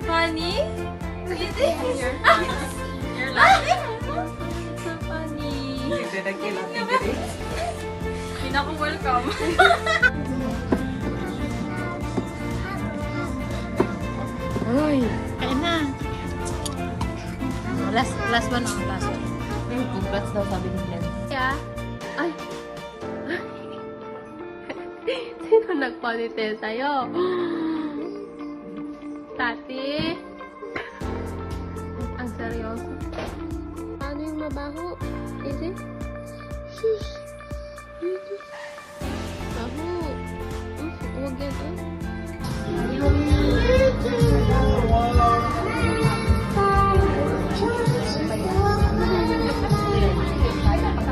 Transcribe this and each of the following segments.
Funny? Really? You're laughing. So funny. Pinaka-welcome. Uy, kain na. Last one, oh. Last one. Congrats daw sabi ni Glenn. Yeah. Ay. Sino nagponitel sa'yo? Tati? Ang seryoso. Ano yung mabaho? Is it? Shush. Baho. Huwag yan, ah.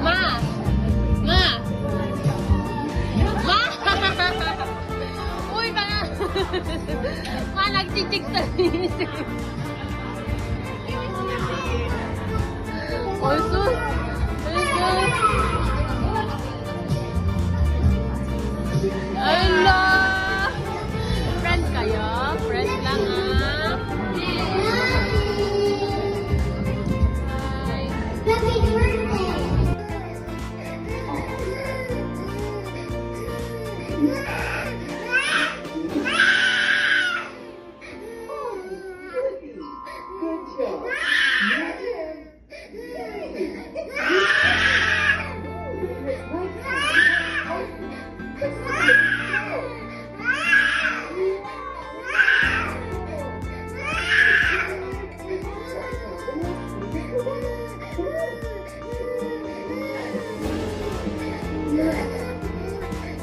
Ma! Ma! Ma! Uy, baka! Ma, nagchichik sa isip. Oy, sus! Oy, sus! Ala! Friends kayo? Friends lang, ah. Hi.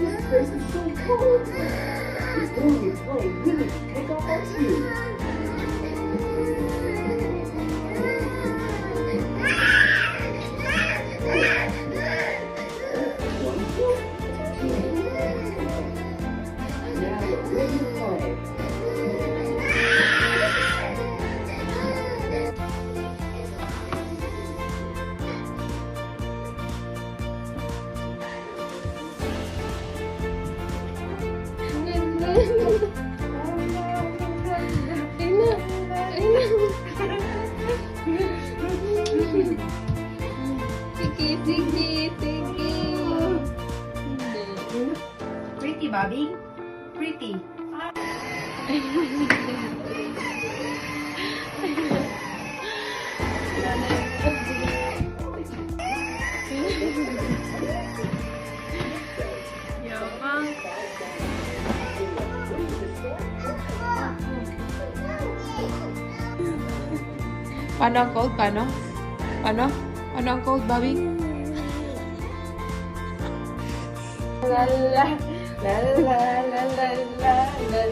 This place is so cold. It's going to really take off our shoes. Now we're ready to play. Pretty, Bobby. Pretty. Yabang. Paano ang cold? Paano? Paano? Paano ang cold, Bobby? La la la la la la la la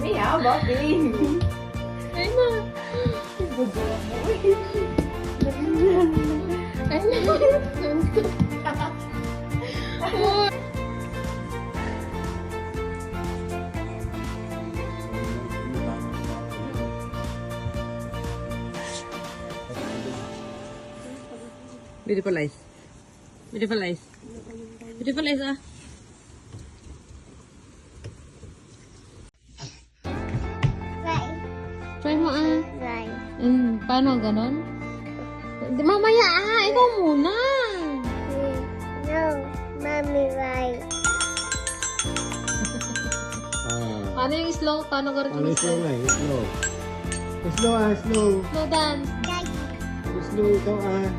Meow, Bobby. Ay na. Ay na. Oh. Beautiful eyes. Beautiful eyes. Beautiful eyes, ah. Try mo, ah. Right. Paano ganon? Mamaya, ah. Ikaw muna. No, mommy, right. Paano yung slow? Paano ganon Ano yung slow slow? na eh? Slow. Slow ah, slow. Slow dance. Slow ikaw ah.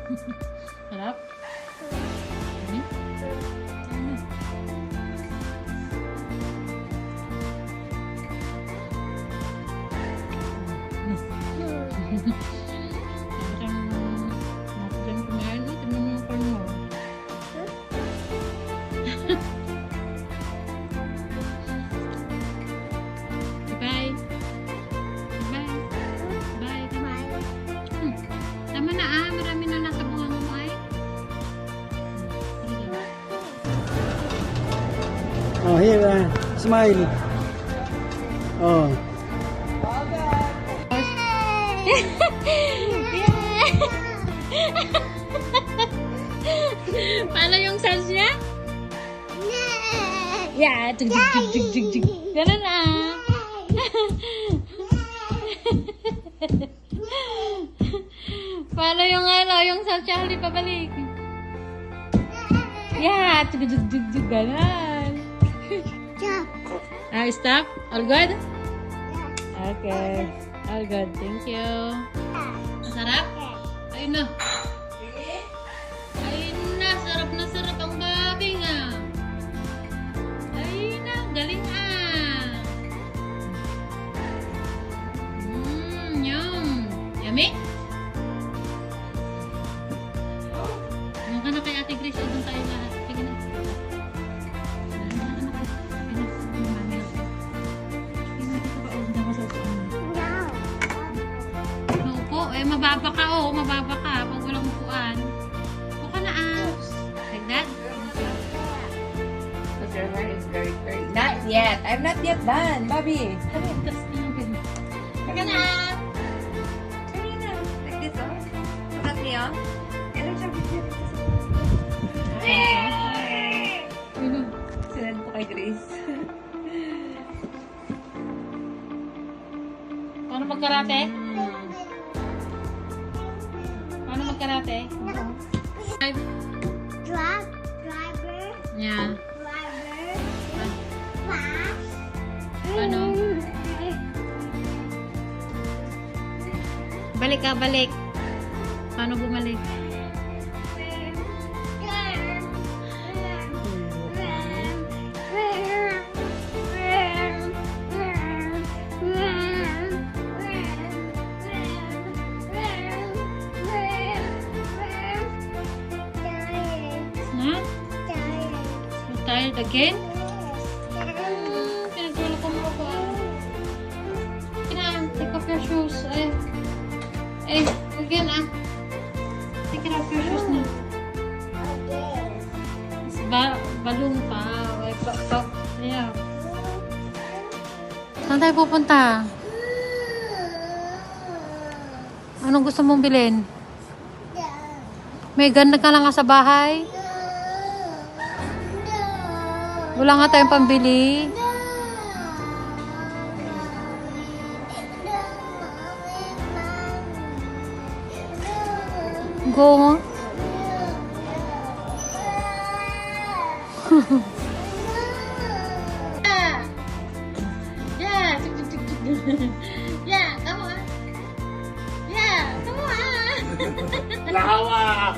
Sarap? Ano? Ano? Diyan kumain. Tignan mo yung corn mo. Bye. Bye. Bye. Tama na marami na nasa bunga mo ay. Oh, here, smile. Oh. Paano yung sounds niya? Yeah, jig jig jig jig jig. Ganun Paano yung yung sounds niya? Hali pabalik. Yeah, jig jig jig jig. Ganun. Stop. All good? Okay. All good. Thank you. Masarap? Ayun na. Ayun na. Sarap na sarap ang babi nga. Ayun na. Galing yum. Yummy? Doon ka na kay Ate Grace. Doon tayo lahat. Sige na. Mababa ka, mababa ka pag walang upuan. Upo ka na, like that. Because your hair is very curly. Not yet. I'm not yet done, Bobby. Ano, tapos na yung ganyan. Come on, Karina. Like this, oh. Look at me, oh. Ano siya? Ano? Sinend ko kay Grace. Paano magkarate? Paano magkarate? Drive. Driver. Yeah. Driver. Fast. Ano? Balik ka, balik. Paano bumalik? Tired again? Pinagdulo ko mo ako. Take off your shoes. Again Take off your shoes na. Balloon pa. Yeah. Saan tayo pupunta? Anong gusto mong bilhin? May ganda ka lang nga sa bahay? Wala nga tayong pambili. Go. Yeah. Yeah, come on. Yeah, come on. Lahawak!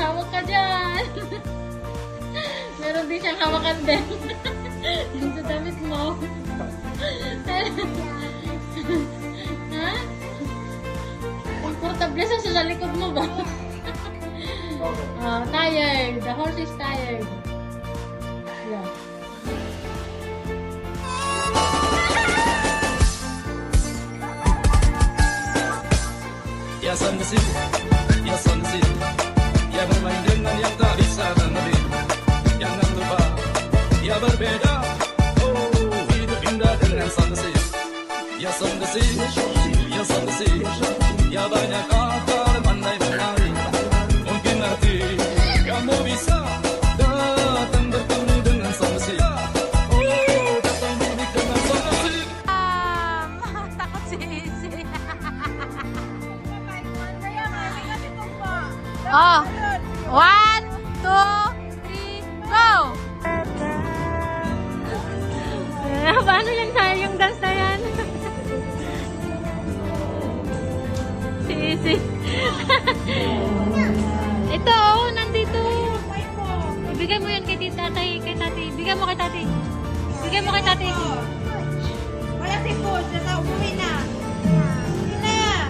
Hawak ka dyan. Meron din siyang hawakan din. Yung sa damit mo. Ha? Comfortable sa likod mo ba? Tired. The horse is tired. Yeah. Ya sendiri, ya bermain dengan yang tak bisa menepi, jangan lupa, ya berbeda, oh hidup indah dengan sendiri, ya banyak akal pandai menari, mungkin nanti kamu bisa datang bertemu dengan sendiri, oh datang mudik dengan sendiri. Takot si Izzy. Oh, 1, 2, 3, go! Paano yan tayo yung dance na yan? Si Izzy. Ito, oh, nandito. Ibigay mo yan kay tatay, Ibigay mo kay tatay. Ibigay mo kay tatay. Wala si Push. Nasa umuwi na. Umuwi na.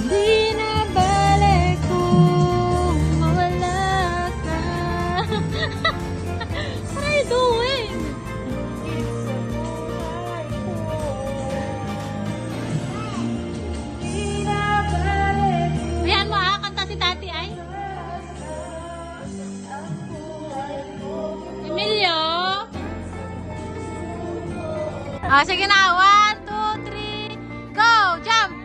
Di na balik kung mawala ka. What are you doing? Ayan mo kanta si tati ay. Emilio. Sige na. 1, 2, 3. Go! Jump!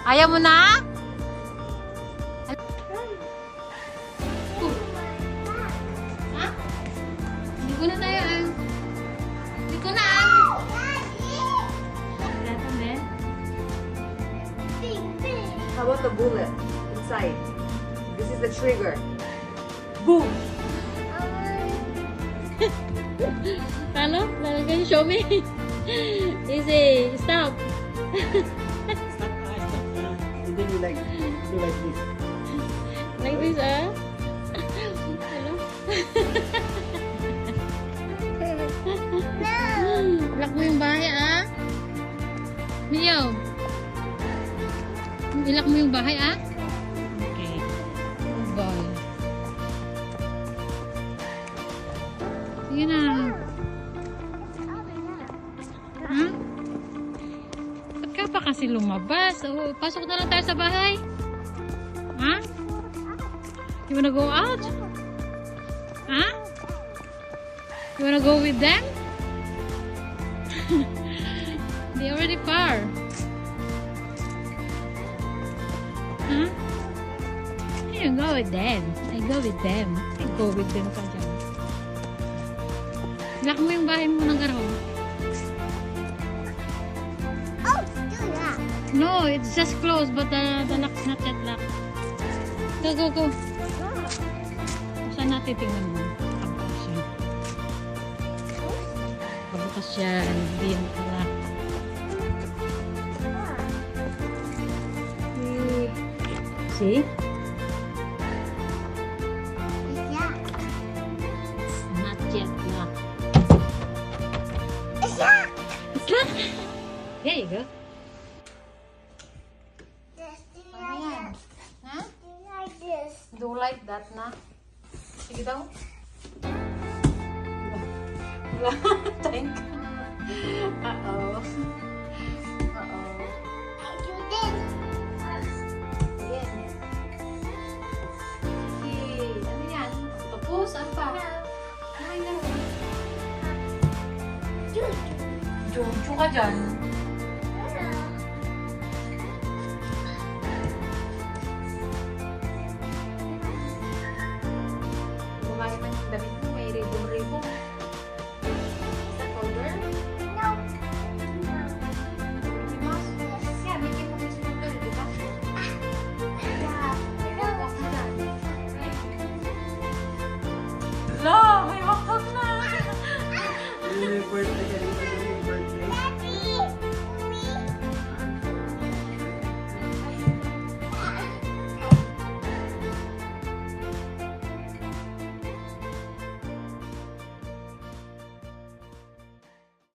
Ayaw mo na? Ha? Hindi ko na tayo ang. Hindi ko na ang. How about the bullet inside? This is the trigger. Boom! Paano? Can you show me? Easy. Stop. And then you like this. Like this, ah? Hello? Lock mo yung bahay, ah? Mio. Ilak mo yung bahay, ah? Okay. Good boy. Sige na. Ha? Ba't ka pa kasi lumabas? Oh, pasok na lang tayo sa bahay. Ha? You wanna go out? Ha? You wanna go with them? They already far. Huh? I don't go with them. I go with them. I go with them ka dyan. Lock mo yung bahay mo ng garaw. Oh, do that. No, it's just closed, but the lock's not yet locked. Go, go, go. Saan natin tingnan mo? Kabukas siya. Kabukas siya. Hindi yan pala. See? Yeah. Not yet locked. It's not. It's locked. There you go. Just do Ano like yan? that. Ha? Do like this. Do like that na? Sige daw. Thank you. Uh-oh. Uh-oh. I do this. Again. Okay. Ano yan? Tapos, ano pa? Ay, laro. Do. Jojo ka dyan.